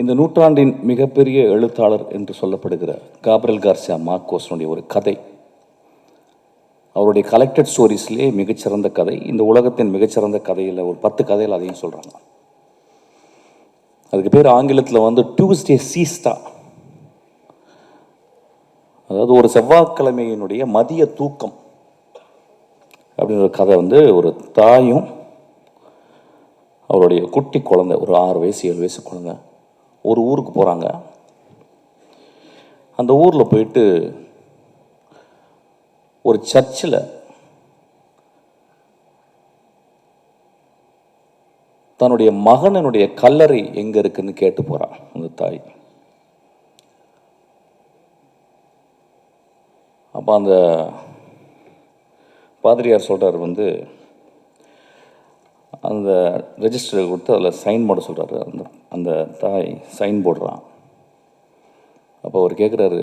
இந்த நூற்றாண்டின் மிகப்பெரிய எழுத்தாளர் என்று சொல்லப்படுகிற காப்ரியல் கார்சியா மார்கோஸனுடைய ஒரு கதை, அவருடைய கலெக்டட் ஸ்டோரிஸ்லேயே மிகச்சிறந்த கதை. இந்த உலகத்தின் மிகச்சிறந்த கதையில் ஒரு 10 கதையில் அதையும் சொல்கிறாங்க. அதுக்கு பேர் ஆங்கிலத்தில் வந்து டியூஸ்டே சீஸ்டா, அதாவது ஒரு செவ்வாய்க்கிழமையினுடைய மதிய தூக்கம் அப்படின்ற ஒரு கதை. வந்து ஒரு தாயும் அவருடைய குட்டி குழந்தை, ஒரு 6 வயசு 7 வயசு குழந்தை, ஒரு ஊருக்கு போகிறாங்க. அந்த ஊரில் போயிட்டு ஒரு சர்ச்சில் தன்னுடைய மகனுடைய கல்லறை எங்கே இருக்குன்னு கேட்டு போகிறான் அந்த தாய். அப்போ அந்த பாதிரியார் சொல்கிறார், வந்து அந்த ரெஜிஸ்டரை கொடுத்து அதில் சைன் போட சொல்கிறாரு. அந்த தாய் சைன் போடுறான். அப்போ அவர் கேட்குறாரு,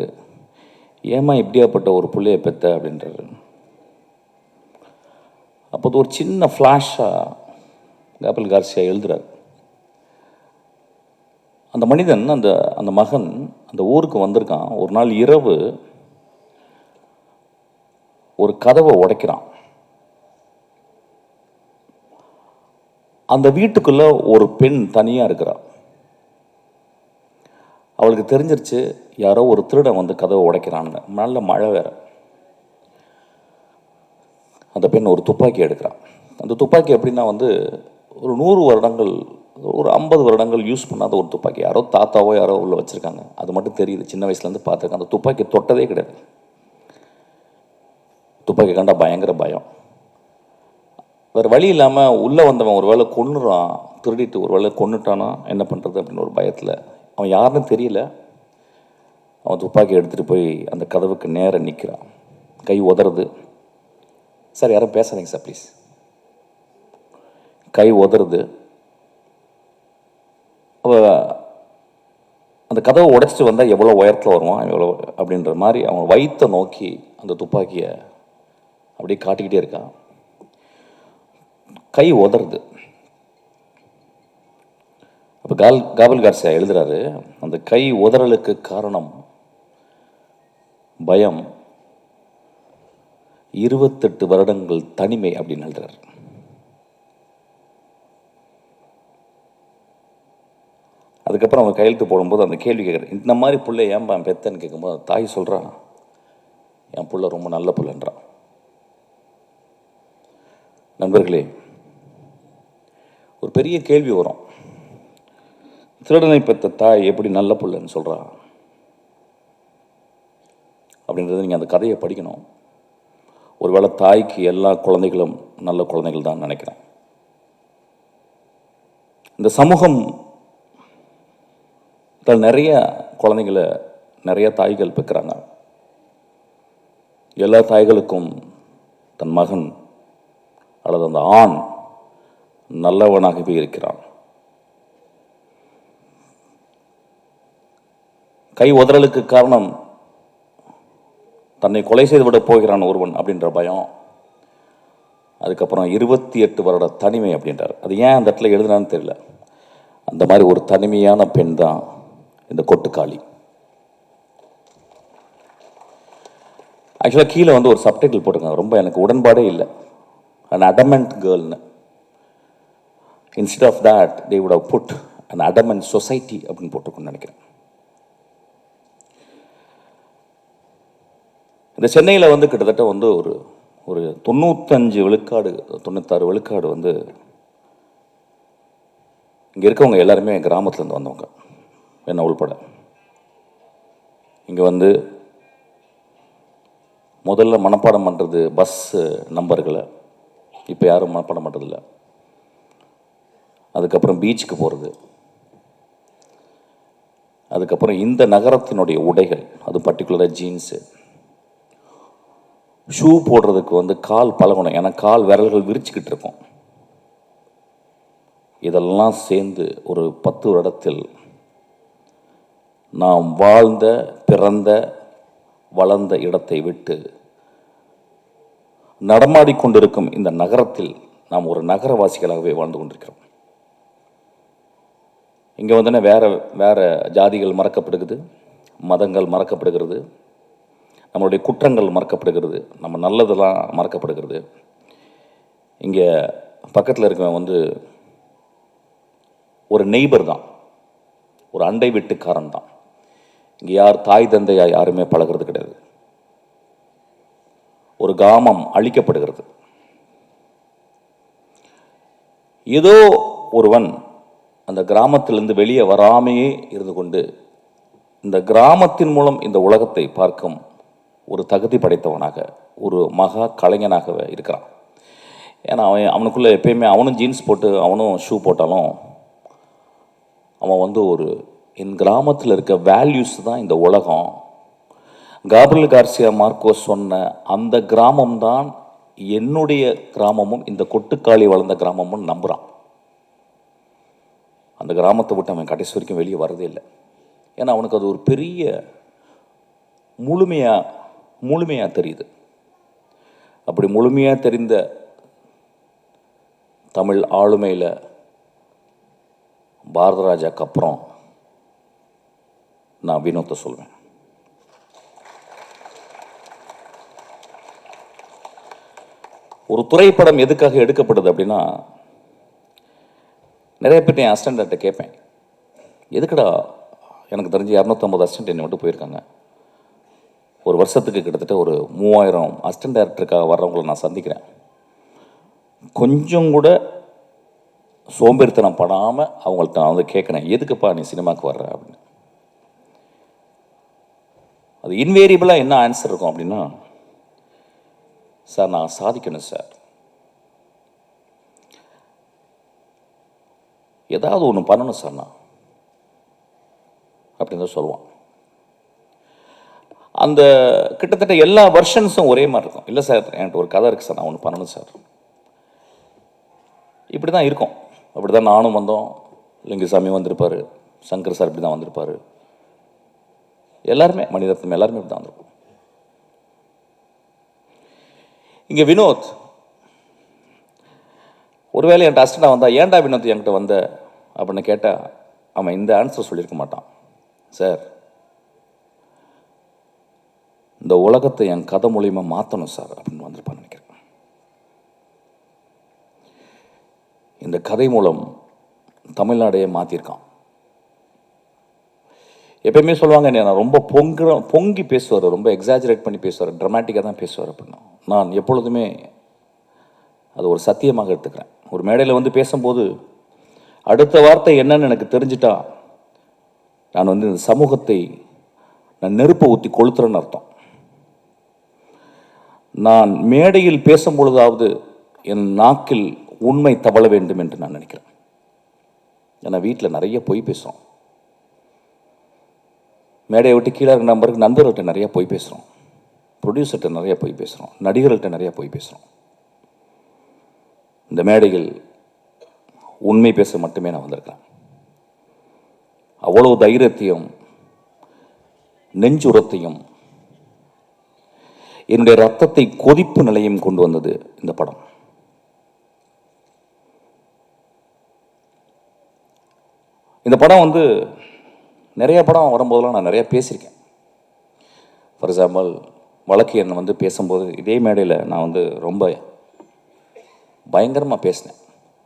ஏமா இப்படியாப்பட்ட ஒரு பிள்ளையை பெற்ற அப்படின்றாரு. அப்போ ஒரு சின்ன ஃப்ளாஷாக காப்ரியல் கார்சியா எழுதுறார். அந்த மனிதன், அந்த மகன் அந்த ஊருக்கு வந்திருக்கான். ஒரு நாள் இரவு ஒரு கதவை உடைக்கிறான். அந்த வீட்டுக்குள்ள ஒரு பெண் தனியாக இருக்கிறாள். அவளுக்கு தெரிஞ்சிருச்சு யாரோ ஒரு திருடன் வந்து கதவை உடைக்கிறான்னு. நல்ல மழை வேற. அந்த பெண் ஒரு துப்பாக்கி எடுக்கிறான். அந்த துப்பாக்கி எப்படின்னா வந்து ஒரு 100 வருடங்கள், ஒரு 50 வருடங்கள் யூஸ் பண்ணாத ஒரு துப்பாக்கி. யாரோ தாத்தாவோ யாரோ உள்ள வச்சுருக்காங்க, அது மட்டும் தெரியுது. சின்ன வயசுலேருந்து பார்த்துருக்கேன். அந்த துப்பாக்கி தொட்டதே கிடையாது. துப்பாக்கி கண்டா பயங்கர பயம். வேறு வழி இல்லாமல் உள்ளே வந்தவன் ஒரு வேளை கொன்னுறான், திருடிட்டு ஒரு வேளை கொன்னுட்டானா என்ன பண்ணுறது அப்படின்னு ஒரு பயத்தில், அவன் யாருன்னு தெரியல, அவன் துப்பாக்கி எடுத்துகிட்டு போய் அந்த கதவுக்கு நேராக நிற்கிறான். கை உதறது. சார் யாரும் பேசாதீங்க சார் ப்ளீஸ். கை உதறது. அவள் அந்த கதவை உடைச்சிட்டு வந்தால் எவ்வளோ உயரத்தில் வருவான் எவ்வளோ அப்படின்ற மாதிரி அவன் வயிற்றை நோக்கி அந்த துப்பாக்கியை அப்படியே காட்டிக்கிட்டே இருக்கான். கை உதறது. அப்போ காப்ரியல் கார்சியா எழுதுறாரு, அந்த கை உதறலுக்கு காரணம் பயம், 28 வருடங்கள் தனிமை அப்படின்னு எழுதுறாரு. அதுக்கப்புறம் அவன் கையெழுத்து போடும்போது அந்த கேள்வி கேட்குறேன், இந்த மாதிரி பிள்ளை ஏன்பா பெத்தன்னு கேட்கும்போது தாய் சொல்கிறான், என் பிள்ளை ரொம்ப நல்ல பிள்ளைன்றான். நண்பர்களே, ஒரு பெரிய கேள்வி வரும், திருடனை பெற்ற தாய் எப்படி நல்ல பிள்ளைன்னு சொல்கிறா அப்படின்றது நீங்கள் அந்த கதையை படிக்கணும். ஒருவேளை தாய்க்கு எல்லா குழந்தைகளும் நல்ல குழந்தைகள் தான் நினைக்கிறேன். இந்த சமூகம் நிறைய குழந்தைகளை நிறைய தாய்கள் பெற்கிறாங்க. எல்லா தாய்களுக்கும் தன் மகன் அல்லது அந்த ஆண் நல்லவனாகவே இருக்கிறான். கை உதறலுக்கு காரணம் தன்னை கொலை செய்து விட போகிறான் ஒருவன் அப்படின்ற பயம். அதுக்கப்புறம் 28 வருட தனிமை அப்படின்றார். அது ஏன் அந்த இடத்துல எழுதுனான்னு தெரியல. அந்த மாதிரி ஒரு தனிமையான பெண் தான் இந்த கொட்டுக்காளி. ஆக்சுவலாக கீழே வந்து ஒரு சப்டைட்டில் போட்டிருக்காங்க, ரொம்ப எனக்கு உடன்பாடே இல்லை. an adamant girl. Instead of that they would have put an adamant society அப்படின்னு போட்டிருக்குன்னு நினைக்கிறேன். இந்த சென்னையில் வந்து கிட்டத்தட்ட வந்து ஒரு 95 விழுக்காடு 96 விழுக்காடு வந்து இங்கே இருக்கவங்க எல்லாருமே கிராமத்துலேருந்து வந்தவங்க, என்ன உள்பட. இங்கே வந்து முதல்ல மனப்பாடம் பண்ணுறது பஸ் நம்பர்களை, இப்போ யாரும் மனப்பாடம் பண்ணுறதில்ல. அதுக்கப்புறம் பீச்சுக்கு போகிறது, அதுக்கப்புறம் இந்த நகரத்தினுடைய உடைகள், அது பர்டிகுலராக ஜீன்ஸு, ஷூ போடுறதுக்கு வந்து கால் பழகணும், ஏன்னா கால் விரல்கள் விரிச்சுக்கிட்டு இருக்கும். இதெல்லாம் சேர்ந்து ஒரு 10 வருடத்தில் நாம் வாழ்ந்த பிறந்த வளர்ந்த இடத்தை விட்டு நடமாடிக்கொண்டிருக்கும் இந்த நகரத்தில் நாம் ஒரு நகரவாசிகளாகவே வாழ்ந்து கொண்டிருக்கிறோம். இங்கே வந்தோடனே வேறு வேறு ஜாதிகள் மறக்கப்படுகிறது, மதங்கள் மறக்கப்படுகிறது, நம்மளுடைய குற்றங்கள் மறக்கப்படுகிறது, நம்ம நல்லதெல்லாம் மறக்கப்படுகிறது. இங்கே பக்கத்தில் இருக்கவன் வந்து ஒரு நெய்பர் தான், ஒரு அண்டை வீட்டுக்காரன் தான். இங்கே யார் தாய் தந்தையா யாருமே பழகிறது கிடையாது. ஒரு கிராமம் அழிக்கப்படுகிறது. ஏதோ ஒருவன் அந்த கிராமத்திலிருந்து வெளியே வராமையே இருந்து கொண்டு இந்த கிராமத்தின் மூலம் இந்த உலகத்தை பார்க்கும் ஒரு தகுதி படைத்தவனாக, ஒரு மகா கலைஞனாக இருக்கிறான். ஏன்னா அவனுக்குள்ளே எப்பயுமே அவனும் ஜீன்ஸ் போட்டு அவனும் ஷூ போட்டாலும் அவன் வந்து ஒரு என் கிராமத்தில் இருக்க வேல்யூஸ் தான் இந்த உலகம். காப்ரியல் கார்சியா மார்க்கோஸ் சொன்ன அந்த கிராமம்தான் என்னுடைய கிராமமும் இந்த கொட்டுக்காளி வளர்ந்த கிராமமும் நம்புகிறான். அந்த கிராமத்தை விட்டு அவன் கடைசி வரைக்கும் வெளியே வரதே இல்லை. ஏன்னா அவனுக்கு அது ஒரு பெரிய முழுமையாக தெரியுது. அப்படி முழுமையாக தெரிந்த தமிழ் ஆளுமையில் பாரதராஜாக்கு அப்புறம் நான் வினோத்தை சொல்வேன். ஒரு திரைப்படம் எதுக்காக எடுக்கப்படுது அப்படின்னா, நிறைய பேர் என் அசிஸ்டண்ட்டை கேட்பேன், எதுக்குடா, எனக்கு தெரிஞ்சு 250 அசிஸ்டண்ட் என்னை விட்டு போயிருக்காங்க. ஒரு வருஷத்துக்கு கிட்டத்தட்ட ஒரு 3000 அசிஸ்டன்ட் டைரக்டருக்காக வர்றவங்களை நான் சந்திக்கிறேன். கொஞ்சம் கூட சோம்பேறித்தனம் படாமல் அவங்கள்ட்ட நான் வந்து கேட்குறேன், எதுக்குப்பா நீ சினிமாவுக்கு வர்ற அப்படின்னு. அது இன்வேரியபிளாக என்ன ஆன்சர் இருக்கும் அப்படின்னா, சார் நான் சாதிக்கணும் சார், ஏதாவது ஒன்று பண்ணணும் சார் நான் அப்படின்னு தான் சொல்லுவான். அந்த கிட்டத்தட்ட எல்லா வெர்ஷன்ஸும் ஒரே மாதிரி இருக்கும். இல்லை சார் என்கிட்ட ஒரு கதை இருக்குது சார், நான் ஒன்று பண்ணணும் சார். இப்படி தான் இருக்கும். அப்படி தான் நானும் வந்தோம், லிங்குசாமி வந்திருப்பார், சங்கர் சார் இப்படி தான் வந்திருப்பார், எல்லாருமே மணிரத்னம் எல்லாருமே இப்படி தான் வந்திருப்போம். இங்கே வினோத் ஒருவேளை என்கிட்ட அசிஸ்டண்டாக வந்தால், ஏன்டா வினோத் என்கிட்ட வந்த அப்படின்னு கேட்டால் அவன் இந்த ஆன்சர் சொல்லியிருக்க மாட்டான். சார் இந்த உலகத்தை என் கதை மூலியமா மாற்றணும் சார் அப்படின்னு வந்திருப்பான்னு நினைக்கிறேன். இந்த கதை மூலம் தமிழ்நாடையே மாற்றிருக்கான். எப்பயுமே சொல்லுவாங்க, நான் ரொம்ப பொங்கி பேசுவார், ரொம்ப எக்ஸாஜரேட் பண்ணி பேசுவார், ட்ராமாட்டிக்காக தான் பேசுவார் அப்படின்னா நான் எப்பொழுதுமே அது ஒரு சத்தியமாக எடுத்துக்கிறேன். ஒரு மேடையில் வந்து பேசும்போது அடுத்த வார்த்தை என்னன்னு எனக்கு தெரிஞ்சிட்டா நான் வந்து இந்த சமூகத்தை நான் நெருப்பை ஊற்றி கொளுத்துறேன்னு அர்த்தம். நான் மேடையில் பேசும் பொழுதாவது என் நாக்கில் உண்மை தவள வேண்டும் என்று நான் நினைக்கிறேன். ஏன்னா வீட்டில் நிறைய பொய் பேசுகிறோம், மேடையை விட்டு கீழே இருக்கிற நம்பருக்கு நண்பர்கள்ட்ட நிறைய பொய் பேசுகிறோம், ப்ரொடியூசர்கிட்ட நிறைய பொய் பேசுகிறோம், நடிகர்கள்ட்ட நிறைய பொய் பேசுகிறோம். இந்த மேடையில் உண்மை பேச மட்டுமே நான் வந்திருக்கிறேன். அவ்வளவு தைரியத்தையும் நெஞ்சுரத்தையும் என்னுடைய ரத்தத்தை கொதிப்பு நிலையும் கொண்டு வந்தது இந்த படம். இந்த படம் வந்து நிறைய படம் வரும்போதெல்லாம் நான் நிறைய பேசியிருக்கேன். ஃபார் எக்ஸாம்பிள் வழக்கு எண்ணை வந்து பேசும்போது இதே மேடையில் நான் வந்து ரொம்ப பயங்கரமாக பேசினேன்.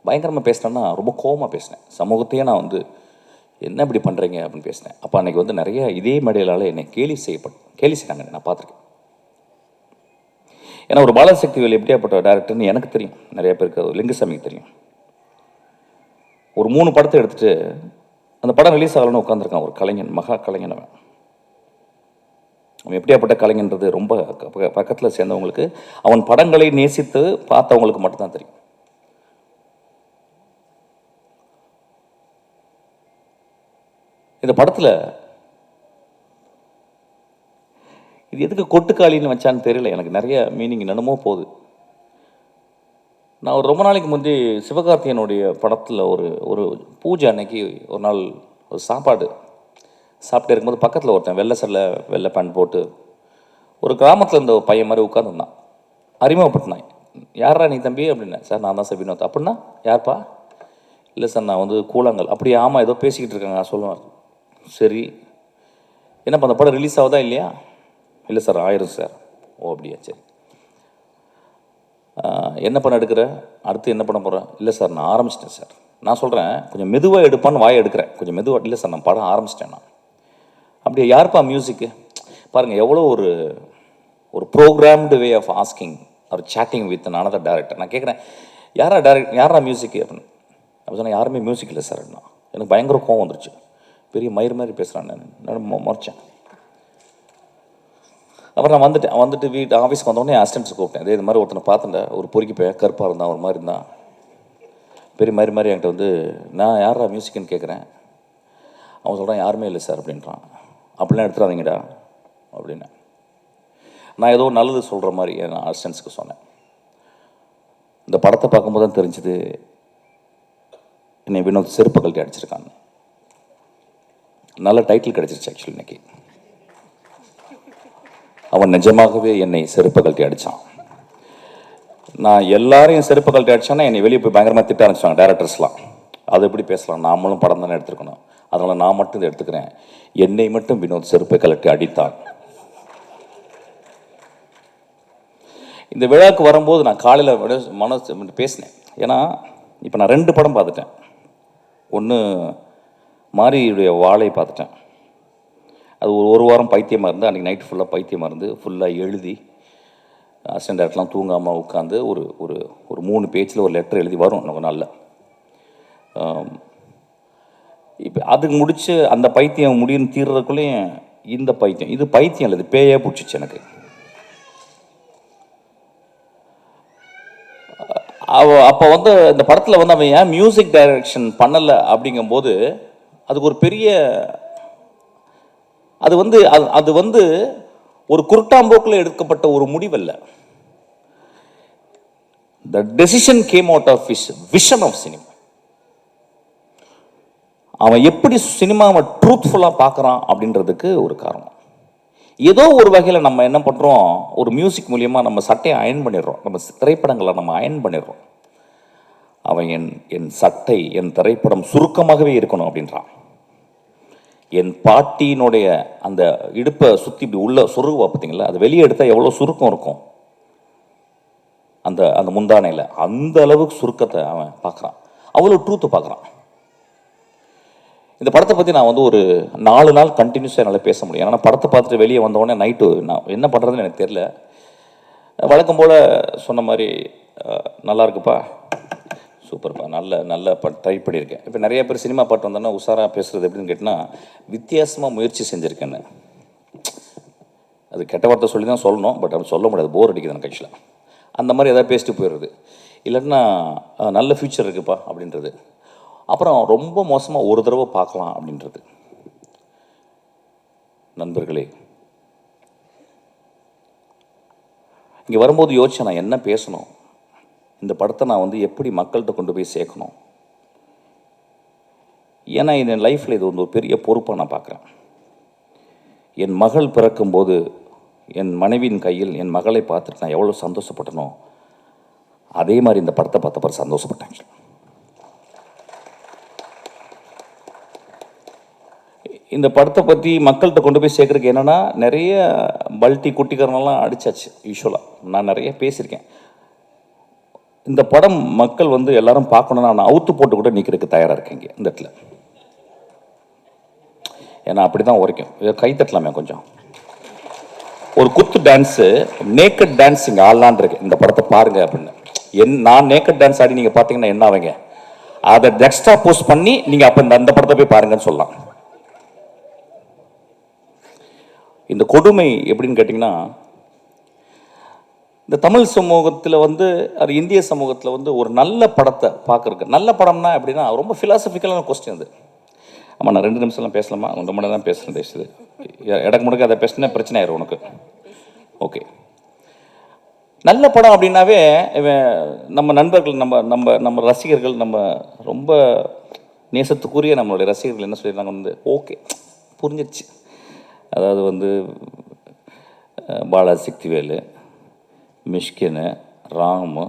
பயங்கரமாக பேசினேன்னா ரொம்ப கோபமாக பேசினேன். சமூகத்தையே நான் வந்து என்ன இப்படி பண்ணுறீங்க அப்படின்னு பேசினேன். அப்போ அன்றைக்கி வந்து நிறைய இதே மேடையிலால் என்னை கேலி செய்கிறாங்க, நான் பார்த்துருக்கேன். ஏன்னா ஒரு பாலசக்திவேல் எப்படியாப்பட்ட டேரக்டர்னு எனக்கு தெரியும், நிறைய பேருக்கு லிங்குசாமிக்கு தெரியும். ஒரு 3 படத்தை எடுத்துகிட்டு அந்த படம் ரிலீஸ் ஆகலன்னு உட்காந்துருக்கான் ஒரு கலைஞன், மகா கலைஞன். அவன் எப்படியாப்பட்ட கலைஞன்றது ரொம்ப பக்கத்தில் சேர்ந்தவங்களுக்கு, அவன் படங்களை நேசித்து பார்த்தவங்களுக்கு மட்டும்தான் தெரியும். இந்த படத்தில் இது எதுக்கு கொட்டுக்காளின்னு வச்சான்னு தெரியல, எனக்கு நிறைய மீனிங் என்னமோ போகுது. நான் ஒரு ரொம்ப நாளைக்கு முந்தி சிவகார்த்தியனுடைய படத்தில் ஒரு பூஜை அன்னைக்கு ஒரு நாள் ஒரு சாப்பாடு சாப்பிட்டு இருக்கும்போது பக்கத்தில் ஒருத்தன் வெள்ளை சல்ல வெள்ளை பேண்ட் போட்டு ஒரு கிராமத்தில் இருந்த ஒரு பையன் மாதிரி உட்காந்துருந்தான். அறிமுகப்படுத்தினான், யாரா நீ தம்பி அப்படின்னா. சார் நான் தான் சார் வினோத். அப்படின்னா யார்ப்பா? இல்லை சார் நான் வந்து கூழாங்கல். அப்படியே ஆமாம் ஏதோ பேசிக்கிட்டு இருக்காங்க நான் சொல்லுவேன். சரி என்னப்பா அந்த படம் ரிலீஸ் ஆகுதா இல்லையா? இல்லை சார் ஆயிரும் சார். ஓ அப்படியா, சரி. என்ன படம் எடுக்கிற, அடுத்து என்ன பண்ண போகிறேன்? இல்லை சார் நான் ஆரம்பிச்சிட்டேன் சார். நான் சொல்கிறேன் கொஞ்சம் மெதுவாக எடுப்பான்னு வாயை எடுக்கிறேன், கொஞ்சம் மெதுவாக. இல்லை சார் நான் படம் ஆரம்பிச்சிட்டேன் நான். அப்படியே யாருப்பா மியூசிக்கு? பாருங்கள் எவ்வளோ ஒரு ஒரு ப்ரோக்ராம்டு வே ஆஃப் ஆஸ்கிங் ஒரு சேட்டிங் வித் அனதர் டேரக்டர். நான் கேட்குறேன் யாரா மியூசிக்கு அப்படின்னு. அப்படி சொன்னால் யாருமே மியூசிக் இல்லை சார். எனக்கு பயங்கர கோவம் வந்துருச்சு. பெரிய மயிர் மாதிரி பேசுகிறான். நான் முறைச்சேன். அப்புறம் நான் வந்துட்டு வீட்டு ஆஃபீஸ்க்கு வந்தோடனே என் அசிஸ்டன்ட்ஸ் கூப்பிட்டேன். இது மாதிரி ஒருத்தனை பார்த்துட்டேன், ஒரு பொறுக்கி போய் கருப்பாக இருந்தான், ஒரு மாதிரி இருந்தான், பெரிய மாதிரி என்கிட்ட வந்து நான் யாரா மியூசிக்குன்னு கேட்குறேன். அவன் சொல்கிறான் யாருமே இல்லை சார் அப்படின்றான். அப்படிலாம் எடுத்துடாதீங்கடா அப்படின்னு நான் ஏதோ நல்லது சொல்கிற மாதிரி என் அசிஸ்டன்ஸுக்கு சொன்னேன். இந்த படத்தை பார்க்கும்போது தான் தெரிஞ்சுது என்னை வினோத் செருப்பு கழட்டி அடிச்சிருக்காங்க. நல்ல டைட்டில் கிடச்சிருச்சு ஆக்சுவலி இன்னைக்கு. அவன் நிஜமாகவே என்னை செருப்பு கழட்டி அடித்தான். நான் எல்லாரையும் செருப்பு கழட்டி அடித்தானா என்னை வெளியே போய் பயங்கரமாக திட்ட ஆரம்பிச்சாங்க டேரக்டர்ஸ்லாம். அது எப்படி பேசலாம், நாமளும் படம் தானே எடுத்துருக்கணும், அதனால் நான் மட்டும் இதை எடுத்துக்கிறேன். என்னை மட்டும் வினோத் செருப்பை கழட்டி அடித்தான். இந்த விழாவுக்கு வரும்போது நான் காலையில் மனசு பேசினேன். ஏன்னா இப்போ நான் 2 படம் பார்த்துட்டேன். ஒன்று மாரியுடைய வாழை பார்த்துட்டேன். அது ஒரு வாரம் பைத்தியமாக இருந்து அன்றைக்கி நைட்டு ஃபுல்லாக பைத்தியமாக இருந்து ஃபுல்லாக எழுதி அசிஸ்டன்ட் டேரக்டர்லாம் தூங்காமல் உட்காந்து ஒரு ஒரு ஒரு 3 பேஜில் ஒரு லெட்டர் எழுதி வரும் நம்ம நாளில். இப்போ அதுக்கு முடித்து அந்த பைத்தியம் முடியும்னு தீர்றதுக்குள்ளேயும் இந்த பைத்தியம், இது பைத்தியம் இல்லை, இது பேயே பிடிச்சிச்சு எனக்கு. அப்போ வந்து இந்த படத்தில் வந்து அவன் ஏன் மியூசிக் டைரக்ஷன் பண்ணலை அப்படிங்கும்போது அதுக்கு ஒரு பெரிய அது வந்து ஒரு குருட்டாம்போக்கில் எடுக்கப்பட்ட ஒரு முடிவல்ல. The decision came out of his vision of cinema. அவன் எப்படி சினிமாவை ட்ரூத்ஃபுல்லாக பார்க்குறான் அப்படின்றதுக்கு ஒரு காரணம். ஏதோ ஒரு வகையில் நம்ம என்ன பண்ணுறோம், ஒரு மியூசிக் மூலியமாக நம்ம சட்டையை அயன் பண்ணிடுறோம், நம்ம திரைப்படங்களை நம்ம அயன் பண்ணிடுறோம். அவன் என் சட்டை என் திரைப்படம் சுருக்கமாகவே இருக்கணும் அப்படின்றான். என் பாட்டியினுடைய அந்த இடுப்பை சுற்றி இப்படி உள்ள சொருகுவா பார்த்தீங்களா, அது வெளியே எடுத்தால் எவ்வளோ சுருக்கம் இருக்கும் அந்த அந்த முந்தானையில், அந்த அளவுக்கு சுருக்கத்தை அவன் பார்க்குறான், அவ்வளோ ட்ரூத்தை பார்க்குறான். இந்த படத்தை பற்றி நான் வந்து ஒரு 4 நாள் கண்டினியூஸாக என்னால் பேச முடியும். ஏன்னா படத்தை பார்த்துட்டு வெளியே வந்தோடனே நைட்டு நான் என்ன பண்ணுறதுன்னு எனக்கு தெரியல. வழக்கம் போல் சொன்ன மாதிரி நல்லா இருக்குப்பா, சூப்பர்ப்பா, நல்ல ட்ரை பண்ணியிருக்கேன். இப்போ நிறைய பேர் சினிமா பாட்டு வந்தோன்னா உஷாராக பேசுகிறது எப்படின்னு கேட்டால் வித்தியாசமாக முயற்சி செஞ்சுருக்கேன்னு. அது கெட்ட வார்த்தை சொல்லி தான் சொல்லணும், பட் அப்படி சொல்ல முடியாது, போர் அடிக்குது எனக்கு ஆக்சுவலாக. அந்த மாதிரி எதாவது பேசிட்டு போயிடுறது, இல்லைன்னா நல்ல ஃபியூச்சர் இருக்குப்பா அப்படின்றது, அப்புறம் ரொம்ப மோசமாக ஒரு தடவை பார்க்கலாம் அப்படின்றது. நண்பர்களே, இங்கே வரும்போது யோசிச்சேன் நான் என்ன பேசணும், இந்த படத்தை நான் வந்து எப்படி மக்கள்கிட்ட கொண்டு போய் சேர்க்கணும். ஏன்னா என் லைஃப்பில் இது வந்து ஒரு பெரிய பொறுப்பாக நான் பார்க்குறேன். என் மகள் பிறக்கும்போது என் மனைவியின் கையில் என் மகளை பார்த்துட்டு நான் எவ்வளோ சந்தோஷப்பட்டனோ அதே மாதிரி இந்த படத்தை பார்த்த பிறகு சந்தோஷப்பட்டேன். இந்த படத்தை பற்றி மக்கள்கிட்ட கொண்டு போய் சேர்க்குறதுக்கு என்னென்னா, நிறைய பல்ட்டி குட்டிக்காரனெல்லாம் அடித்தாச்சு. யூஸ்வலாக நான் நிறைய பேசியிருக்கேன். இந்த படம் மக்கள் வந்து எல்லாரும் பார்க்கணுன்னா நான் அவுத்து போட்டு கூட நிற்கிறதுக்கு தயாராக இருக்கேங்க இந்த இடத்துல. ஏன்னா அப்படி தான் உரைக்கும். கை தட்டலாமே கொஞ்சம். ஒரு குத்து டான்ஸு, நேக்கட் டான்ஸ் இங்கே ஆடலான் இருக்கு, இந்த படத்தை பாருங்க அப்படின்னு. நான் நேக்கட் டான்ஸ் ஆடி நீங்கள் பார்த்தீங்கன்னா என்ன ஆவீங்க, அதை எக்ஸ்ட்ரா போஸ்ட் பண்ணி நீங்கள் அப்போ அந்த படத்தை போய் பாருங்கன்னு சொல்லலாம். இந்த கொடுமை எப்படின்னு கேட்டிங்கன்னா, இந்த தமிழ் சமூகத்தில் வந்து அது இந்திய சமூகத்தில் வந்து ஒரு நல்ல படத்தை பார்க்குறக்கு, நல்ல படம்னா எப்படின்னா ரொம்ப ஃபிலாசபிக்கலான கொஸ்டின் அது. ஆமாம், நான் 2 நிமிஷம்லாம் பேசலாமா, 1 மணி தான் பேசுகிறேன் பேசுது, இடக்கு முடக்க அதை பேசினா பிரச்சனை ஆயிரும் உனக்கு. ஓகே, நல்ல படம் அப்படின்னாவே நம்ம நண்பர்கள், நம்ம ரசிகர்கள், நம்ம ரொம்ப நேசத்துக்குரிய நம்மளுடைய ரசிகர்கள் என்ன சொல்லிடுறாங்க வந்து, ஓகே புரிஞ்சிடுச்சு, அதாவது வந்து பாலாசக்திவேலு, மிஷ்கின், ராமு,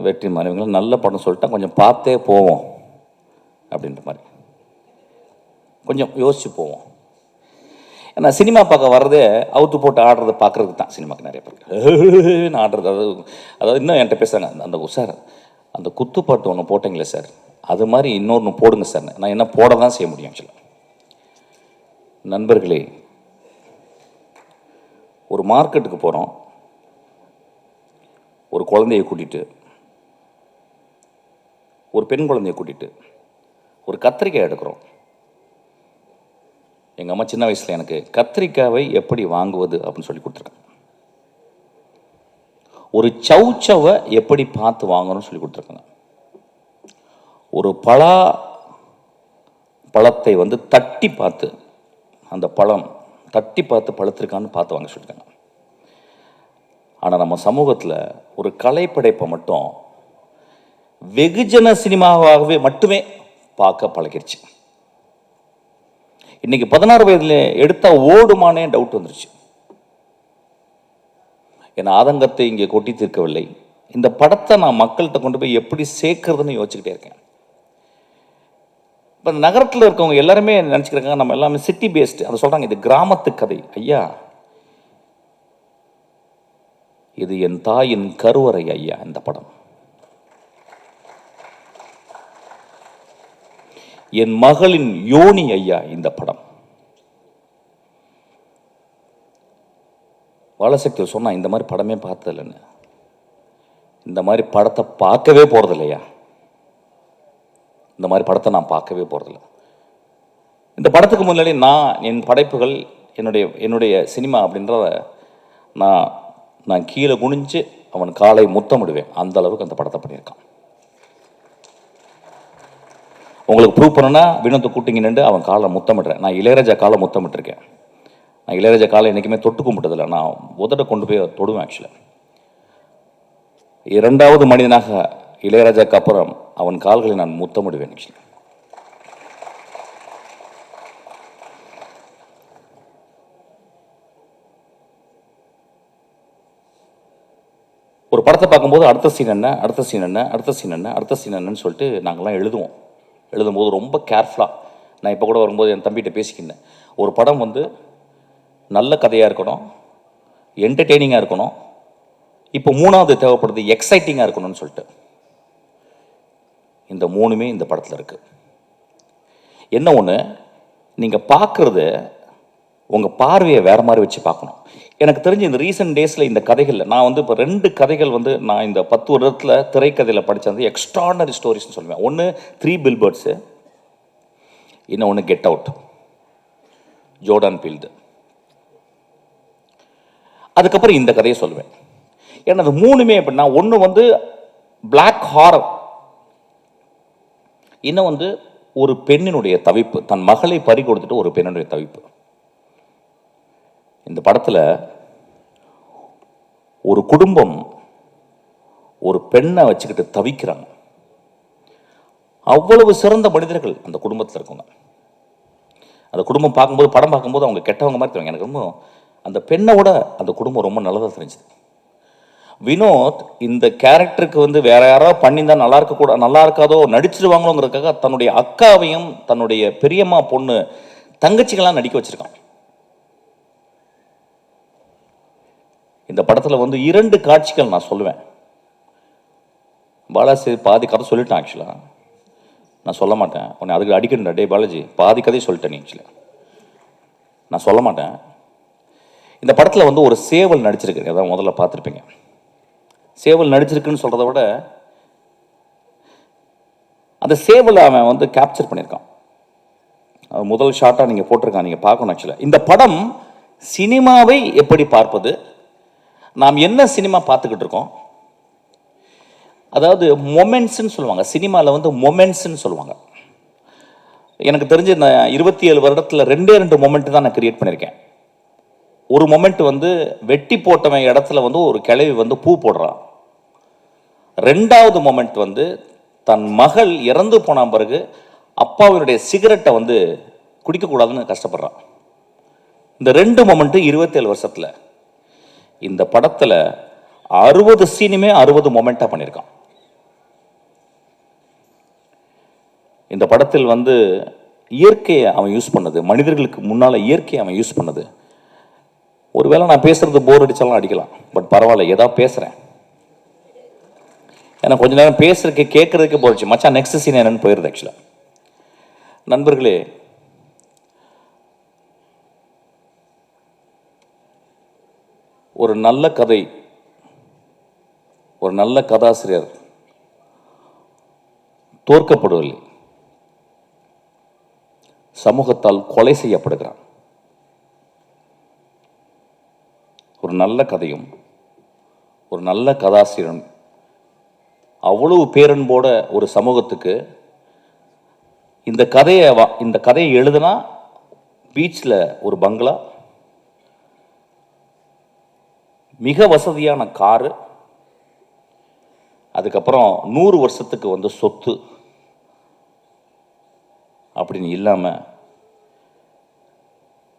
வெற்றிமாறன் இவங்களாம் நல்ல படம் சொல்லிட்டா கொஞ்சம் பார்த்தே போவோம் அப்படின்ற மாதிரி கொஞ்சம் யோசிச்சு போவோம். ஏன்னா சினிமா பார்க்க வர்றதே அவுத்து போட்டு ஆடுறதை பார்க்குறதுக்கு தான். சினிமாவுக்கு நிறைய பேர் ஆடுறது, அதாவது இன்னும் என்கிட்ட பேசுகிறாங்க, அந்த சார் அந்த குத்துப்பாட்டு ஒன்று போட்டிங்களே சார், அது மாதிரி இன்னொன்று போடுங்க சார். நான் என்ன போட தான் செய்ய முடியும் ஆக்சுவலாக. நண்பர்களே, ஒரு மார்க்கெட்டுக்கு போகிறோம், ஒரு குழந்தையை கூட்டிகிட்டு, ஒரு பெண் குழந்தையை கூட்டிகிட்டு ஒரு கத்திரிக்காய் எடுக்கிறோம். எங்கள் அம்மா சின்ன வயசில் எனக்கு கத்திரிக்காவை எப்படி வாங்குவது அப்படின்னு சொல்லி கொடுத்துருக்காங்க. ஒரு சவுச்சவை எப்படி பார்த்து வாங்கணும்னு சொல்லி கொடுத்துருக்காங்க. ஒரு பழத்தை வந்து தட்டி பார்த்து, அந்த பழம் தட்டி பார்த்து பழுத்திருக்கான்னு பார்த்து வாங்க சொல்லியிருக்காங்க. ஆனால் நம்ம சமூகத்தில் ஒரு கலைப்படைப்பை மட்டும் வெகுஜன சினிமாவாகவே மட்டுமே பார்க்க பழகிருச்சு. இன்னைக்கு 16 வயதுல எடுத்தா ஓடுமானே டவுட் வந்துருச்சு. என் ஆதங்கத்தை இங்கே கொட்டி தீர்க்கவில்லை. இந்த படத்தை நான் மக்கள்கிட்ட கொண்டு போய் எப்படி சேர்க்கறதுன்னு யோசிச்சுக்கிட்டே இருக்கேன். இப்போ நகரத்தில் இருக்கவங்க எல்லாருமே நினச்சிக்கிறாங்க நம்ம எல்லாமே சிட்டி பேஸ்டு. அதை சொல்கிறாங்க இது கிராமத்து கதை. ஐயா, இது என் தாயின் கருவறை ஐயா. இந்த படம் என் மகளின் யோனி ஐயா. இந்த படம் வாழசக்தி சொன்னா இந்த மாதிரி படமே பார்த்ததில்லைன்னு. இந்த மாதிரி படத்தை பார்க்கவே போறது இல்லையா. இந்த மாதிரி படத்தை நான் பார்க்கவே போறதில்லை. இந்த படத்துக்கு முன்னாடி நான் என் படைப்புகள் என்னுடைய சினிமா அப்படின்றத நான் கீழே குனிஞ்சு அவன் காலை முத்தமிடுவேன். அந்த அளவுக்கு அந்த படத்தை பண்ணியிருக்கான். உங்களுக்கு ப்ரூவ் பண்ணனா வினோத்தை கூட்டிங்க நின்று அவன் காலை முத்தமிடுறேன். நான் இளையராஜா காலை முத்தமிட்டிருக்கேன். நான் இளையராஜா காலை என்றைக்குமே தொட்டு கும்பிட்டதில்லை. நான் உதட்ட கொண்டு போய் தொடுவேன். ஆக்சுவலாக 2வது மனிதனாக இளையராஜாக்கு அப்புறம் அவன் கால்களை நான் முத்தமிடுவேன். ஆக்சுவலி ஒரு படத்தை பார்க்கும்போது அடுத்த சீன் என்ன, அடுத்த சீன் என்ன, அடுத்த சீன் என்ன, அடுத்த சீன் என்னன்னு சொல்லிட்டு நாங்கள்லாம் எழுதுவோம். எழுதும்போது ரொம்ப கேர்ஃபுல்லாக. நான் இப்போ கூட வரும்போது என் தம்பிகிட்ட பேசிக்கிட்டேன். ஒரு படம் வந்து நல்ல கதையாக இருக்கணும், என்டர்டெய்னிங்காக இருக்கணும், இப்போ 3வது தேவைப்படுது எக்ஸைட்டிங்காக இருக்கணும்னு சொல்லிட்டு. இந்த 3மே இந்த படத்தில் இருக்குது. என்ன ஒன்று, நீங்கள் பார்க்குறது உங்கள் பார்வையை வேறு மாதிரி வச்சு பார்க்கணும். எனக்கு தெரிஞ்சு இந்த ரீசெண்ட் டேஸில் இந்த கதைகளில் நான் வந்து இப்போ 2 கதைகள் வந்து நான் இந்த 10 வருடத்தில் திரைக்கதையில் படித்தது எக்ஸ்ட்ராடனரி ஸ்டோரிஸ்னு சொல்லுவேன். ஒன்று 3 பில்பர்ட்ஸு, இன்னொன்று கெட் அவுட், ஜோர்டான் பீல்டு. அதுக்கப்புறம் இந்த கதையை சொல்லுவேன். ஏன்னா அது 3மே எப்படின்னா, ஒன்று வந்து பிளாக் ஹாரர், இன்னும் வந்து ஒரு பெண்ணினுடைய தவிப்பு, தன் மகளை பறி கொடுத்துட்டு ஒரு பெண்ணினுடைய தவிப்பு. இந்த படத்தில் ஒரு குடும்பம் ஒரு பெண்ணை வச்சுக்கிட்டு தவிக்கிறாங்க. அவ்வளவு சிறந்த மனிதர்கள் அந்த குடும்பத்தில் இருக்கவங்க. அந்த குடும்பம் பார்க்கும்போது, படம் பார்க்கும்போது அவங்க கெட்டவங்க மாதிரி தெரியும். எனக்கு ரொம்ப அந்த பெண்ணோட அந்த குடும்பம் ரொம்ப நல்லதாக தெரிஞ்சுது. வினோத் இந்த கேரக்டருக்கு வந்து வேற யாராவது பண்ணியிருந்தா நல்லா இருக்காதோ, நடிச்சிருவாங்களோங்கிறதுக்காக தன்னுடைய அக்காவையும் தன்னுடைய பெரியம்மா பொண்ணு தங்கச்சிகளாம் நடிக்க வச்சிருக்கான். இந்த படத்தில் வந்து 2 காட்சிகள் நான் சொல்லுவேன். பாலாஜி பாதி கதை சொல்லிட்டேன். ஆக்சுவலாக நான் சொல்ல மாட்டேன். உன்னை அதுக்கு அடிக்கணும். டே பாலாஜி, பாதி கதையை சொல்லிட்டேன். ஆக்சுவலாக நான் சொல்ல மாட்டேன். இந்த படத்தில் வந்து ஒரு சேவல் நடிச்சிருக்கு. அதான் முதல்ல பார்த்துருப்பீங்க. சேவல் நடிச்சிருக்குன்னு சொல்கிறத விட அந்த சேவலை அவன் வந்து கேப்சர் பண்ணியிருக்கான். முதல் ஷாட்டாக நீங்கள் போட்டிருக்கான், நீங்கள் பார்க்கணும். ஆக்சுவலாக இந்த படம் சினிமாவை எப்படி பார்ப்பது, நாம் என்ன சினிமா பார்த்துக்கிட்டு இருக்கோம், அதாவது மொமெண்ட்ஸ்ன்னு சொல்லுவாங்க. சினிமாவில் வந்து மொமெண்ட்ஸ்ன்னு சொல்லுவாங்க. எனக்கு தெரிஞ்சு இந்த 27 வருடத்தில் 2 மொமெண்ட் தான் நான் கிரியேட் பண்ணியிருக்கேன். ஒரு மொமெண்ட் வந்து வெட்டி போட்டவன் இடத்துல வந்து ஒரு கிழவி வந்து பூ போடுறான். 2வது மொமெண்ட் வந்து தன் மகள் இறந்து போன பிறகு அப்பாவினுடைய சிகரெட்டை வந்து குடிக்கக்கூடாதுன்னு கஷ்டப்படுறான். இந்த 2 மொமெண்ட்டு 27 வருஷத்தில் இந்த படத்தில் 60 சீனுமே 60 மொமெண்ட்டாக பண்ணியிருக்கான். இந்த படத்தில் வந்து இயற்கையை அவன் யூஸ் பண்ணது, மனிதர்களுக்கு முன்னால் இயற்கையை அவன் யூஸ் பண்ணது. ஒருவேளை நான் பேசுறது போர் அடிச்சாலும் அடிக்கலாம், பட் பரவாயில்ல, ஏதாவது பேசுகிறேன். ஏன்னா கொஞ்ச நேரம் பேசுறதுக்கு கேட்கறதுக்கு போச்சு, மச்சான் நெக்ஸ்ட் சீன் என்னன்னு போயிருது. ஆக்சுவலாக நண்பர்களே, ஒரு நல்ல கதை, ஒரு நல்ல கதாசிரியர் தோற்கப்படுவதில்லை, சமூகத்தால் கொலை செய்யப்படுகிறான். ஒரு நல்ல கதையும் ஒரு நல்ல கதாசிரியரும் அவ்வளவு பேரன்போட ஒரு சமூகத்துக்கு இந்த கதையை எழுதுனா பீச்சில் ஒரு பங்களா, மிக வசதியான காரு, அதுக்கப்புறம் 100 வருஷத்துக்கு வந்து சொத்து அப்படின்னு இல்லாமல்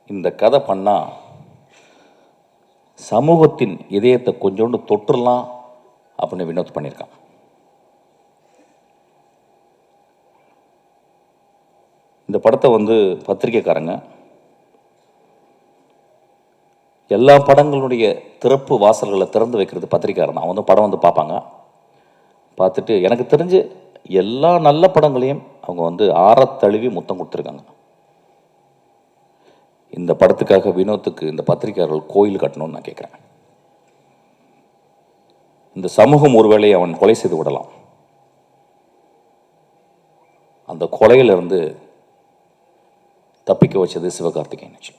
இந்த கதை பண்ணா சமூகத்தின் இதயத்தை கொஞ்சோண்டு தொற்றுலாம் அப்படின்னு வினோத் பண்ணியிருக்கான். இந்த படத்தை வந்து பத்திரிக்கைக்காரங்க எல்லா படங்களுடைய திறப்பு வாசல்களை திறந்து வைக்கிறது பத்திரிக்கையாளர் தான். அவங்க படம் வந்து பார்ப்பாங்க, பார்த்துட்டு எனக்கு தெரிஞ்சு எல்லா நல்ல படங்களையும் அவங்க வந்து ஆறத்தழுவி முத்தம் கொடுத்துருக்காங்க. இந்த படத்துக்காக வினோத்துக்கு இந்த பத்திரிகையாளர்கள் கோயில் கட்டணும்னு நான் கேட்குறேன். இந்த சமூகம் ஒருவேளை அவன் கொலை செய்து விடலாம், அந்த கொலையிலிருந்து தப்பிக்க வச்சது சிவகார்த்திகேயன்.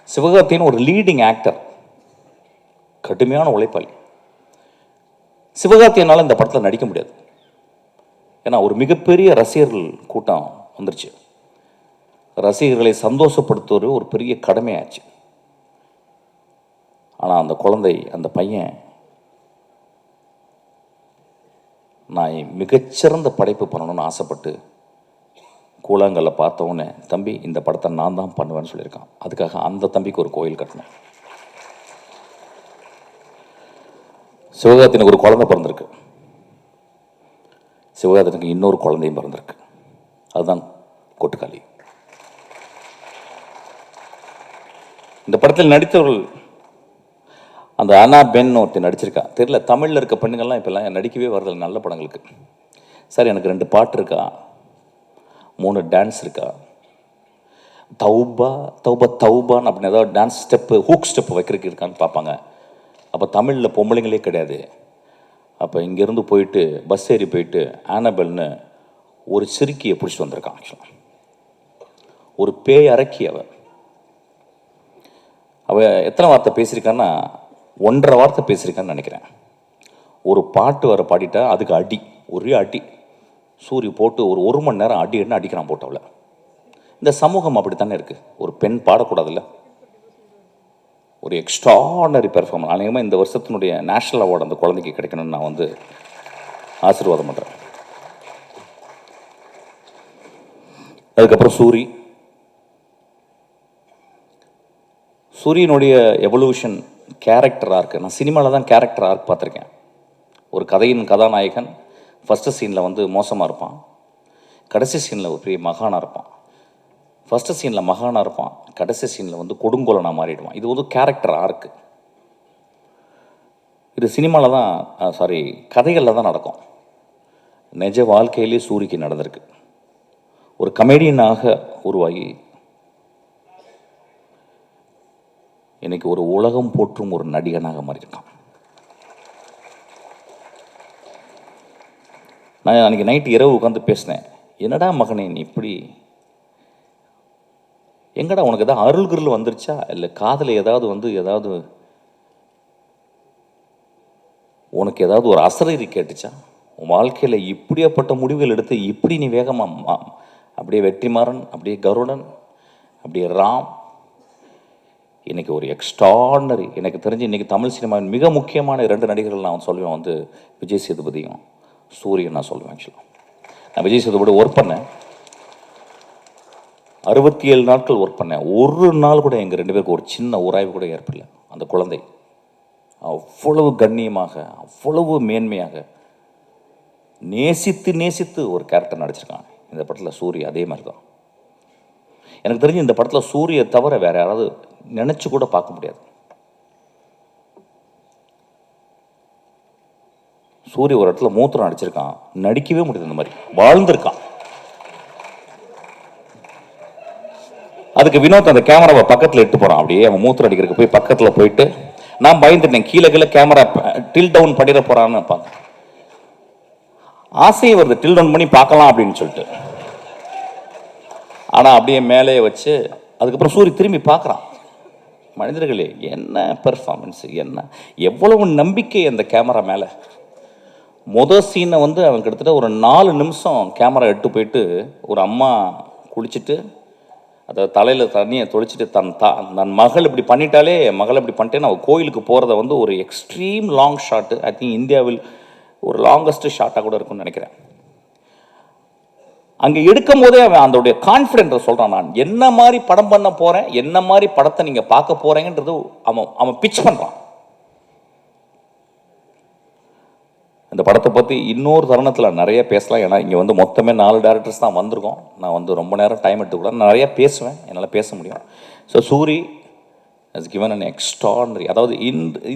சிவகார்த்திகேயன் ஒரு லீடிங் ஆக்டர், கடுமையான உழைப்பாளி. சிவகார்த்திகேயனால் இந்த படத்தில் நடிக்க முடியாது, ஏன்னா ஒரு மிகப்பெரிய ரசிகர்கள் கூட்டம் வந்துருச்சு. ரசிகர்களை சந்தோஷப்படுத்துவது ஒரு பெரிய கடமையாச்சு. ஆனால் அந்த குழந்தை, அந்த பையன், நான் மிகச்சிறந்த படைப்பு பண்ணணும்னு ஆசைப்பட்டு கூழாங்கல்ல பார்த்தவொடனே, தம்பி இந்த படத்தை நான் தான் பண்ணுவேன்னு சொல்லியிருக்கான். அதுக்காக அந்த தம்பிக்கு ஒரு கோயில் கட்டணும். சிவகார்த்திகேயனுக்கு ஒரு குழந்தை பிறந்திருக்கு, சிவகார்த்திகேயனுக்கு இன்னொரு குழந்தையும் பிறந்திருக்கு, அதுதான் கொட்டுக்காளி. இந்த படத்தில் நடித்தவர்கள், அந்த அனா பென் ஒருத்தர் நடிச்சிருக்கா தெரியல, தமிழில் இருக்க பெண்ணுங்கள்லாம் இப்போல்லாம் நடிக்கவே வரதில்லை நல்ல படங்களுக்கு. சார் எனக்கு 2 பாட்டு இருக்கா, 3 டான்ஸ் இருக்கா, தௌபா தௌபா தௌபான்னு அப்படின்னு ஏதாவது டான்ஸ் ஸ்டெப்பு, ஹூக் ஸ்டெப்பு வைக்கிறதுக்கு இருக்கான்னு பார்ப்பாங்க. அப்போ தமிழில் பொம்பளைங்களே கிடையாது. அப்போ இங்கேருந்து போயிட்டு பஸ் ஏறி போயிட்டு ஆனபெல்னு ஒரு சிறுக்கியை பிடிச்சிட்டு வந்திருக்கான். ஆக்சுவலாக ஒரு பேய் அரக்கி. அவ எத்தனை வார்த்தை பேசியிருக்கான்னா 1.5 வார்த்தை பேசியிருக்கான்னு நினைக்கிறேன். ஒரு பாட்டு வர பாடிட்டா அதுக்கு அடி, ஒரே அடி சூரிய போட்டு ஒரு மணி நேரம் அடி என்ன அடிக்கிறான் போட்டவள. இந்த சமூகம் அப்படி தானே இருக்குது. ஒரு பெண் பாடக்கூடாதுல்ல, ஒரு எக்ஸ்ட்ராடனரி பெர்ஃபார்மன்ஸ். அநேகமாக இந்த வருஷத்தினுடைய நேஷனல் அவார்டு அந்த குழந்தைக்கு கிடைக்கணும்னு நான் வந்து ஆசீர்வாதம் பண்ணுறேன். அதுக்கப்புறம் சூரியனுடைய எவல்யூஷன் கேரக்டர் ஆர்க்கு, நான் சினிமாவில் தான் கேரக்டர் ஆர்க் பார்த்துருக்கேன். ஒரு கதையின் கதாநாயகன் ஃபஸ்ட்டு சீனில் வந்து மோசமாக இருப்பான், கடைசி சீனில் ஒரு பெரிய மகானாக இருப்பான். ஃபஸ்ட்டு சீனில் மகானாக இருப்பான், கடைசி சீனில் வந்து கொடுங்கோலனாக மாறிடுவான். இது வந்து கேரக்டர் ஆர்க்கு. இது சினிமாவில் தான், கதைகளில் தான் நடக்கும். நிஜ வாழ்க்கையிலே சூரிக்கு நடந்திருக்கு. ஒரு கமெடியனாக உருவாகி இன்னைக்கு ஒரு உலகம் போற்றும் ஒரு நடிகனாக மாறியிருக்கான். நான் அன்றைக்கி நைட்டு இரவு உட்காந்து பேசினேன், என்னடா மகனே நீ இப்படி, எங்கடா உனக்கு ஏதாவது அருள்கிருள் வந்துருச்சா, இல்லை காதில் ஏதாவது உனக்கு ஏதாவது ஒரு அசரீரி கேட்டுச்சா, உன் வாழ்க்கையில் இப்படியாப்பட்ட முடிவுகள் எடுத்து இப்படி நீ வேகமாக அப்படியே வெற்றிமாறன், அப்படியே கருடன், அப்படியே ராம், இன்றைக்கி ஒரு எக்ஸ்ட்ராடனரி. எனக்கு தெரிஞ்சு இன்றைக்கி தமிழ் சினிமாவின் மிக முக்கியமான 2 நடிகர்கள் நான் சொல்லுவேன், வந்து விஜய் சேதுபதியும் சூரியன் நான் சொல்லுவேன். ஆக்சுவலாக நான் விஜய் சேதுபதி ஒர்க் பண்ணேன், 67 நாட்கள் ஒர்க் பண்ணேன். ஒரு நாள் கூட எங்கள் 2 பேருக்கு ஒரு சின்ன உராய்வு கூட ஏற்படல. அந்த குழந்தை அவ்வளவு கண்ணியமாக, அவ்வளவு மேன்மையாக நேசித்து நேசித்து ஒரு கேரக்டர் நடிச்சிருக்கான் இந்த படத்தில் சூரிய. அதே மாதிரி தான் எனக்கு தெரிஞ்சு இந்த படத்தில் சூரிய தவிர வேற யாராவது நினைச்சு கூட பார்க்க முடியாது. சூரிய ஒரு இடத்துல மூத்திரம் அடிச்சிருக்கான், நடிக்கவே முடியாது. இந்த மாதிரி வாழ்ந்திருக்கான். அதுக்கு வினோத் அந்த கேமராவை பக்கத்தில் எட்டு போறான். அப்படியே அவன் மூத்திரம் அடிக்கிறதுக்கு போய் பக்கத்தில் போயிட்டு நான் பயந்துட்டேன், கீழே கீழே கேமரா டில் டவுன் பண்ணிட போறான்னு பார்க்க ஆசையே வருது, டில் டவுன் பண்ணி பார்க்கலாம் அப்படின்னு சொல்லிட்டு. ஆனால் அப்படியே மேலே வச்சு அதுக்கப்புறம் சூரிய திரும்பி பார்க்குறான். மனிதர்களே என்ன பெர்ஃபார்மன்ஸ், என்ன எவ்வளவு நம்பிக்கை அந்த கேமரா மேலே. மொதல் சீனை வந்து அவன் கிட்டத்தட்ட ஒரு 4 நிமிஷம் கேமரா எட்டு போயிட்டு ஒரு அம்மா குளிச்சுட்டு அதை தலையில் தண்ணியை தொளிச்சுட்டு தன் மகள் இப்படி பண்ணிட்டாலே, மகள் இப்படி பண்ணிட்டேன்னு அவள் கோயிலுக்கு போகிறத வந்து ஒரு extreme long shot. I think இந்தியாவில் ஒரு லாங்கஸ்ட் ஷாட்டாக கூட இருக்கும்னு நினைக்கிறேன். அங்கே எடுக்கும் போதே அவன் அதோடைய கான்ஃபிடென்ட்டை சொல்கிறான், நான் என்ன மாதிரி படம் பண்ண போகிறேன், என்ன மாதிரி படத்தை நீங்கள் பார்க்க போகிறீங்கன்றது அவன் பிச் பண்ணுறான். இந்த படத்தை பற்றி இன்னொரு தருணத்தில் நிறைய பேசலாம். ஏன்னா இங்கே வந்து மொத்தமே 4 டேரக்டர்ஸ் தான் வந்திருக்கோம். நான் வந்து ரொம்ப நேரம் டைம் எடுத்துக்கூடாது, நிறைய பேசுவேன், என்னால் பேச முடியும். So Soori has given an extraordinary. அதாவது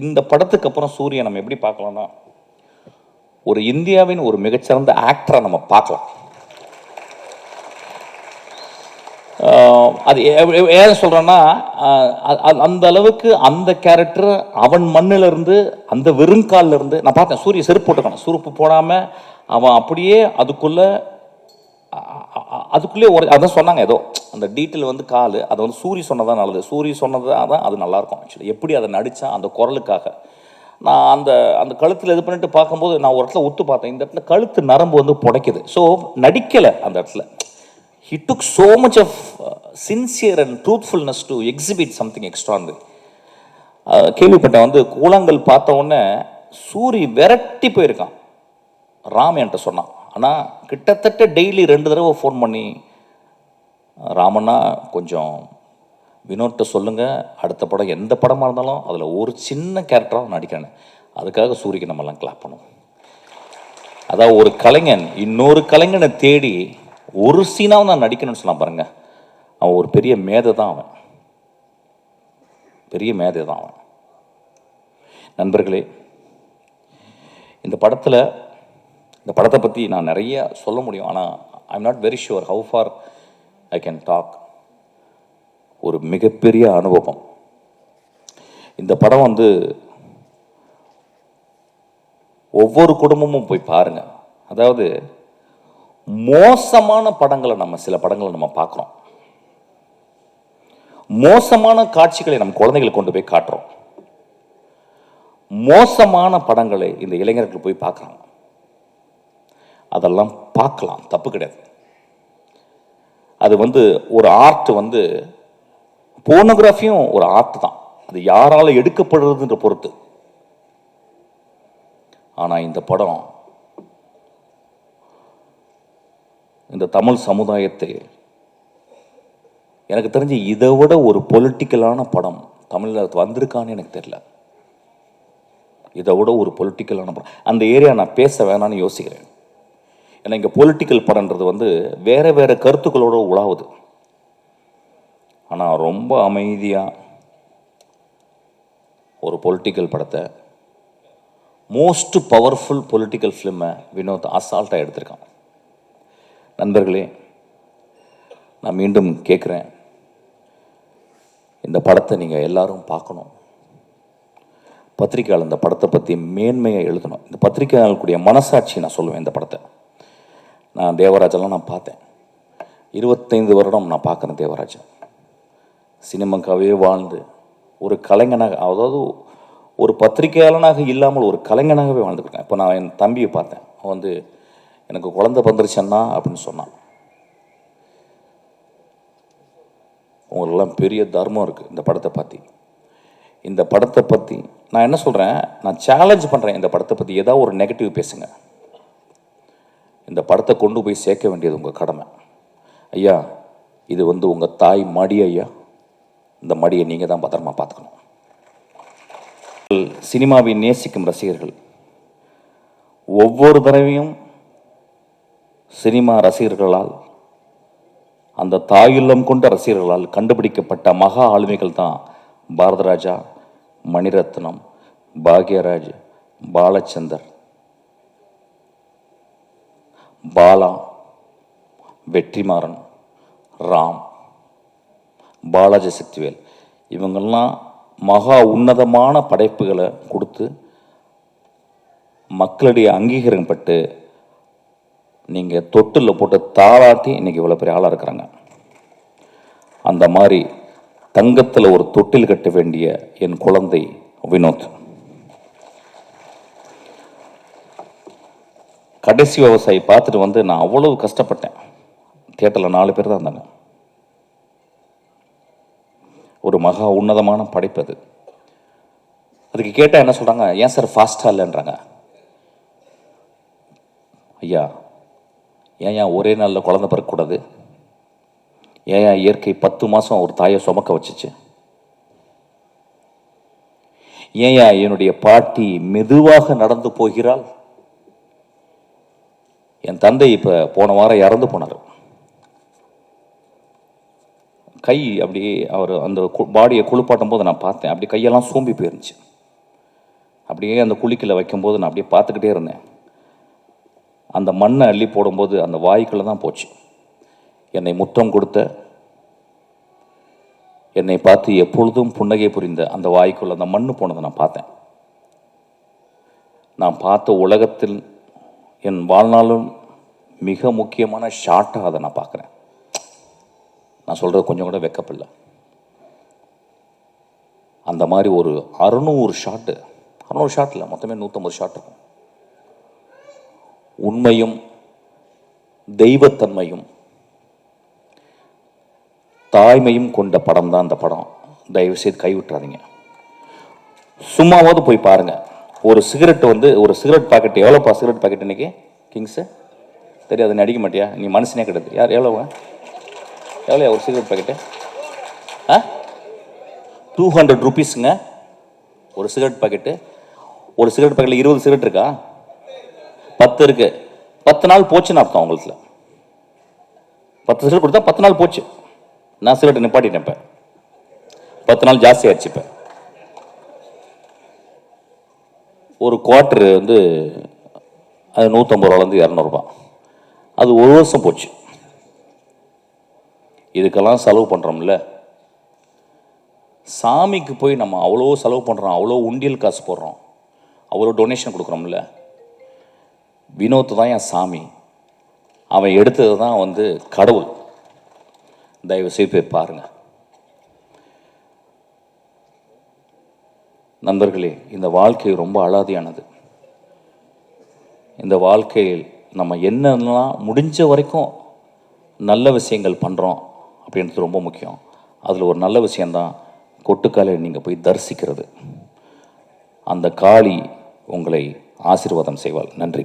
இந்த படத்துக்கு அப்புறம் சூரியை நம்ம எப்படி பார்க்கலாம்னா, ஒரு இந்தியாவின் ஒரு மிகச்சிறந்த ஆக்டரை நம்ம பார்க்கலாம். அது ஏன் சொல்கிறேன்னா, அந்த அளவுக்கு அந்த கேரக்டர் அவன் மண்ணிலிருந்து அந்த வெறுங்காலில் இருந்து நான் பார்த்தேன். சூரிய செருப்பு போட்டுக்கான, செருப்பு போடாமல் அவன் அப்படியே அதுக்குள்ளே ஒரு அதான் சொன்னாங்க, ஏதோ அந்த டீட்டெயில் வந்து கால் அதை வந்து சூரிய சொன்னதான் நல்லது, சூரிய சொன்னதான் தான் அது நல்லாயிருக்கும். ஆக்சுவலி எப்படி அதை நடித்தான் அந்த குரலுக்காக. நான் அந்த கழுத்தில் இது பண்ணிட்டு பார்க்கும்போது நான் ஒரு இடத்துல ஒத்து பார்த்தேன், இந்த இடத்துல கழுத்து நரம்பு வந்து புடைக்குது. ஸோ நடிக்கலை அந்த இடத்துல. He took so much of sincere and truthfulness to exhibit something extraordinary. கேள்விப்பட்டேன் வந்து கூழாங்கல் பார்த்த உடனே சூரி விரட்டி போயிருக்கான். ராம் என்கிட்ட சொன்னான். ஆனால் கிட்டத்தட்ட டெய்லி 2 தடவை ஃபோன் பண்ணி, ராமண்ணா கொஞ்சம் வினோட்ட சொல்லுங்கள், அடுத்த படம் எந்த படமாக இருந்தாலும் அதில் ஒரு சின்ன கேரக்டராக நடிக்கிறேன். அதுக்காக சூரிக்கு நம்மலாம் கிளாப் பண்ணுவோம். அதாவது ஒரு கலைஞன் இன்னொரு கலைஞனை தேடி ஒரு சீனாவும் நான் நடிக்கணும்னு சொன்னான் பாருங்க. அவன் ஒரு பெரிய மேதை தான், அவன் பெரிய மேதை தான் அவன். நண்பர்களே, இந்த படத்தை பற்றி நான் நிறைய சொல்ல முடியும். ஆனால் I am not very sure how far I can talk. ஒரு மிகப்பெரிய அனுபவம். இந்த படம் வந்து ஒவ்வொரு குடும்பமும் போய் பாருங்க. அதாவது மோசமான படங்களை சில படங்களை நம்ம பார்க்குறோம். மோசமான காட்சிகளை நம்ம குழந்தைகளை கொண்டு போய் காட்டுறோம். மோசமான படங்களை இந்த இளைஞர்கள் போய் பார்க்குறாங்க. அதெல்லாம் பார்க்கலாம், தப்பு கிடையாது. அது வந்து ஒரு ஆர்ட், வந்து போர்னோகிராஃபியும் ஒரு ஆர்ட் தான். அது யாரால எடுக்கப்படுறதுன்ற பொறுத்து. ஆனால் இந்த படம் இந்த தமிழ் சமுதாயத்தை, எனக்கு தெரிஞ்சு இதை விட ஒரு பொலிட்டிக்கலான படம் தமிழில் வந்திருக்கான்னு எனக்கு தெரியல. இதை விட ஒரு பொலிட்டிக்கலான படம் அந்த ஏரியா நான் பேச வேணான்னு யோசிக்கிறேன். ஏன்னா இங்கே பொலிட்டிக்கல் படம்ன்றது வந்து வேற வேற கருத்துக்களோட உலாவுது. ஆனால் ரொம்ப அமைதியாக ஒரு பொலிட்டிக்கல் படத்தை, மோஸ்ட் பவர்ஃபுல் பொலிட்டிக்கல் ஃபிலிமை வினோத் அசால்ட்டாக எடுத்திருக்கான். நண்பர்களே, நான் மீண்டும் கேட்குறேன், இந்த படத்தை நீங்கள் எல்லாரும் பார்க்கணும். பத்திரிக்கையாளர் இந்த படத்தை பற்றி மேன்மையாக எழுதணும். இந்த பத்திரிக்கையாளர்களுடைய மனசாட்சி நான் சொல்லுவேன். இந்த படத்தை நான் தேவராஜெல்லாம் நான் பார்த்தேன். 25 வருடம் நான் பார்க்குறேன் தேவராஜா. சினிமாக்காகவே வாழ்ந்து ஒரு கலைஞனாக, அதாவது ஒரு பத்திரிகையாளனாக இல்லாமல் ஒரு கலைஞனாகவே வாழ்ந்துருக்கேன். இப்போ நான் என் தம்பியை பார்த்தேன். அவன் வந்து எனக்கு குழந்தை வந்துருச்சேன்னா அப்படின்னு சொன்னான். உங்களுக்கெல்லாம் பெரிய தர்மம் இருக்குது இந்த படத்தை பற்றி. இந்த படத்தை பற்றி நான் என்ன சொல்கிறேன், நான் சேலஞ்ச் பண்ணுறேன். இந்த படத்தை பற்றி ஏதாவது ஒரு நெகட்டிவ் பேசுங்க. இந்த படத்தை கொண்டு போய் சேர்க்க வேண்டியது உங்கள் கடமை. ஐயா, இது வந்து உங்கள் தாய் மடி ஐயா. இந்த மடியை நீங்கள் தான் பத்திரமா பார்த்துக்கணும். சினிமாவை நேசிக்கும் ரசிகர்கள் ஒவ்வொரு தடவையும் சினிமா ரசிகர்களால், அந்த தாயுள்ளம் கொண்ட ரசிகர்களால் கண்டுபிடிக்கப்பட்ட மகா ஆளுமைகள் தான் பாரதராஜா, மணிரத்னம், பாக்யராஜ், பாலச்சந்தர், பாலா, வெற்றிமாறன், ராம், பாலாஜி சக்திவேல். இவங்கெல்லாம் மகா உன்னதமான படைப்புகளை கொடுத்து மக்களுடைய அங்கீகாரம் பட்டு நீங்கள் தொட்டில் போட்டு தாளாட்டி இன்னைக்கு இவ்வளோ பெரிய ஆளாக இருக்கிறாங்க. அந்த மாதிரி தங்கத்தில் ஒரு தொட்டில் கட்ட வேண்டிய என் குழந்தை வினோத். கடைசி விவசாயி பார்த்துட்டு வந்து நான் அவ்வளவு கஷ்டப்பட்டேன். தியேட்டரில் 4 பேர் தான் இருந்தாங்க. ஒரு மகா உன்னதமான படைப்பு அது. அதுக்கு கேட்டால் என்ன சொல்கிறாங்க, ஏன் சார் ஃபாஸ்ட்டாக இல்லைன்றாங்க. ஐயா, ஏன் ஒரே நாளில் குழந்தை பிறக்கக்கூடாது? ஏன் இயற்கை 10 மாதம் ஒரு தாயை சுமக்க வச்சுச்சு? ஏன் என்னுடைய பாட்டி மெதுவாக நடந்து போகிறாள்? என் தந்தை இப்போ போன வாரம் இறந்து போனார். கை அப்படியே அவர் அந்த பாடியை குளிப்பாட்டும் போது நான் பார்த்தேன். அப்படி கையெல்லாம் சோம்பி போயிருந்துச்சு. அப்படியே அந்த குளிக்கல வைக்கும்போது நான் அப்படியே பார்த்துக்கிட்டே இருந்தேன். அந்த மண்ணை அள்ளி போடும்போது அந்த வாய்க்குள்ளே தான் போச்சு. என்னை முத்தம் கொடுத்த, என்னை பார்த்து எப்பொழுதும் புன்னகை புரிந்த அந்த வாய்க்குள்ள அந்த மண்ணு போனதை நான் பார்த்தேன். நான் பார்த்த உலகத்தில் என் வாழ்நாளும் மிக முக்கியமான ஷாட்டாக அதை நான் பார்க்குறேன். நான் சொல்கிறது கொஞ்சம் கூட வெக்கப்படல. அந்த மாதிரி ஒரு 600 ஷாட்டு, 600 ஷாட்டில் மொத்தமே 150 ஷாட் இருக்கும். உண்மையும் தெய்வத்தன்மையும் தாய்மையும் கொண்ட படம் தான் அந்த படம். தயவு செய்து கைவிட்டுறாதீங்க. சும்மாவது போய் பாருங்க. ஒரு சிகரெட் ஒரு சிகரெட் பாக்கெட் எவ்வளோப்பா? சிகரெட் பாக்கெட் இன்னைக்கு கிங்ஸு தெரியாது, நீ அடிக்க மாட்டியா? நீ மனுஷனே கிடையாது. யார் எவ்வளோவா? எவ்வளோ ஒரு சிகரெட் பாக்கெட்டு? 200 ருபீஸுங்க ஒரு சிகரெட் பாக்கெட்டு. ஒரு சிகரெட் பாக்கெட்டில் 20 சிகரெட் இருக்கா? 10 இருக்கு. 10 நாள் போச்சுன்னு அர்த்தம் உங்களுக்கு. 10 சிகரெட் கொடுத்தா 10 நாள் போச்சு. நான் சிகரெட் நிப்பாட்டினேன். இப்போ 10 நாள் ஜாஸ்தி ஆயிடுச்சு. இப்போ ஒரு குவார்ட்ரு அது 150 ரூபாலேருந்து 200 ரூபா. அது 1 வருஷம் போச்சு. இதுக்கெல்லாம் செலவு பண்ணுறோம்ல. சாமிக்கு போய் நம்ம அவ்வளோ செலவு பண்ணுறோம், அவ்வளோ உண்டியல் காசு போடுறோம், அவ்வளோ டொனேஷன் கொடுக்குறோம்ல. வினோத் தான் என் சாமி. அவன் எடுத்தது தான் கடவுள். தயவு செய்து போய் பாருங்க. நண்பர்களே, இந்த வாழ்க்கை ரொம்ப அலாதியானது. இந்த வாழ்க்கையில் நம்ம என்னென்னலாம் முடிஞ்ச வரைக்கும் நல்ல விஷயங்கள் பண்ணுறோம் அப்படின்றது ரொம்ப முக்கியம். அதில் ஒரு நல்ல விஷயந்தான் கொட்டுக்காலை நீங்கள் போய் தரிசிக்கிறது. அந்த காளி உங்களை ஆசீர்வாதம் செய்வாள். நன்றி.